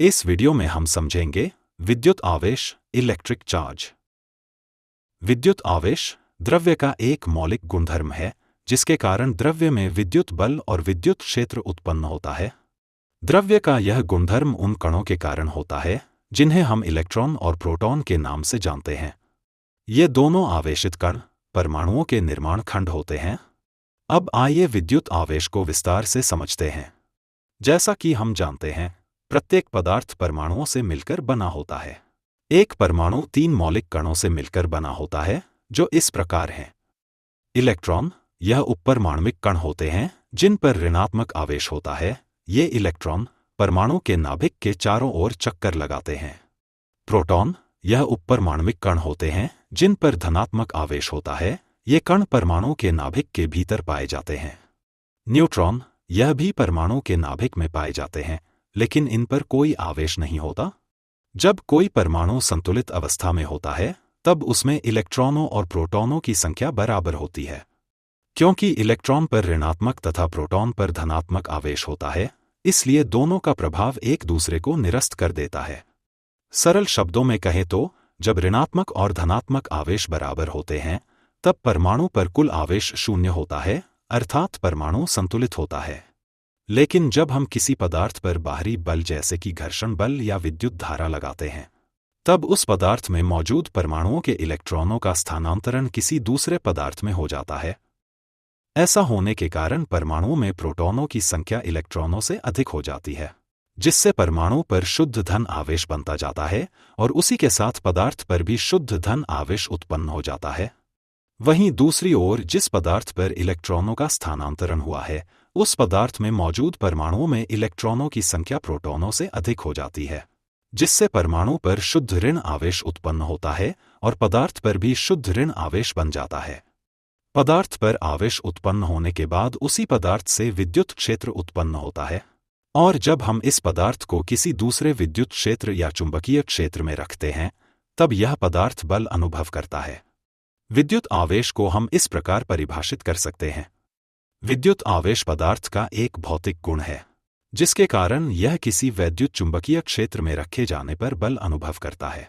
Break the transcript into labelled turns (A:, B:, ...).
A: इस वीडियो में हम समझेंगे विद्युत आवेश, इलेक्ट्रिक चार्ज। विद्युत आवेश द्रव्य का एक मौलिक गुणधर्म है जिसके कारण द्रव्य में विद्युत बल और विद्युत क्षेत्र उत्पन्न होता है। द्रव्य का यह गुणधर्म उन कणों के कारण होता है जिन्हें हम इलेक्ट्रॉन और प्रोटॉन के नाम से जानते हैं। ये दोनों आवेशित कण परमाणुओं के निर्माण खंड होते हैं। अब आइए विद्युत आवेश को विस्तार से समझते हैं। जैसा कि हम जानते हैं, प्रत्येक पदार्थ परमाणुओं से मिलकर बना होता है। एक परमाणु 3 मौलिक कणों से मिलकर बना होता है जो इस प्रकार हैं। इलेक्ट्रॉन, यह उपपरमाण्विक कण होते हैं जिन पर ऋणात्मक आवेश होता है। ये इलेक्ट्रॉन परमाणु के नाभिक के चारों ओर चक्कर लगाते हैं। प्रोटॉन, यह उपपरमाण्विक कण होते हैं जिन पर धनात्मक आवेश होता है। ये कण परमाणु के नाभिक के भीतर पाए जाते हैं। न्यूट्रॉन, यह भी परमाणु के नाभिक में पाए जाते हैं लेकिन इन पर कोई आवेश नहीं होता। जब कोई परमाणु संतुलित अवस्था में होता है तब उसमें इलेक्ट्रॉनों और प्रोटॉनों की संख्या बराबर होती है। क्योंकि इलेक्ट्रॉन पर ऋणात्मक तथा प्रोटॉन पर धनात्मक आवेश होता है, इसलिए दोनों का प्रभाव एक दूसरे को निरस्त कर देता है। सरल शब्दों में कहें तो जब ऋणात्मक और धनात्मक आवेश बराबर होते हैं तब परमाणु पर कुल आवेश 0 होता है, अर्थात परमाणु संतुलित होता है। लेकिन जब हम किसी पदार्थ पर बाहरी बल जैसे कि घर्षण बल या विद्युत धारा लगाते हैं तब उस पदार्थ में मौजूद परमाणुओं के इलेक्ट्रॉनों का स्थानांतरण किसी दूसरे पदार्थ में हो जाता है। ऐसा होने के कारण परमाणुओं में प्रोटॉनों की संख्या इलेक्ट्रॉनों से अधिक हो जाती है, जिससे परमाणु पर शुद्ध धन आवेश बनता जाता है और उसी के साथ पदार्थ पर भी शुद्ध धन आवेश उत्पन्न हो जाता है। वहीं दूसरी ओर जिस पदार्थ पर इलेक्ट्रॉनों का स्थानांतरण हुआ है उस पदार्थ में मौजूद परमाणुओं में इलेक्ट्रॉनों की संख्या प्रोटॉनों से अधिक हो जाती है, जिससे परमाणु पर शुद्ध ऋण आवेश उत्पन्न होता है और पदार्थ पर भी शुद्ध ऋण आवेश बन जाता है। पदार्थ पर आवेश उत्पन्न होने के बाद उसी पदार्थ से विद्युत क्षेत्र उत्पन्न होता है और जब हम इस पदार्थ को किसी दूसरे विद्युत क्षेत्र या चुंबकीय क्षेत्र में रखते हैं तब यह पदार्थ बल अनुभव करता है। विद्युत आवेश को हम इस प्रकार परिभाषित कर सकते हैं। विद्युत आवेश पदार्थ का एक भौतिक गुण है जिसके कारण यह किसी वैद्युत चुंबकीय क्षेत्र में रखे जाने पर बल अनुभव करता है।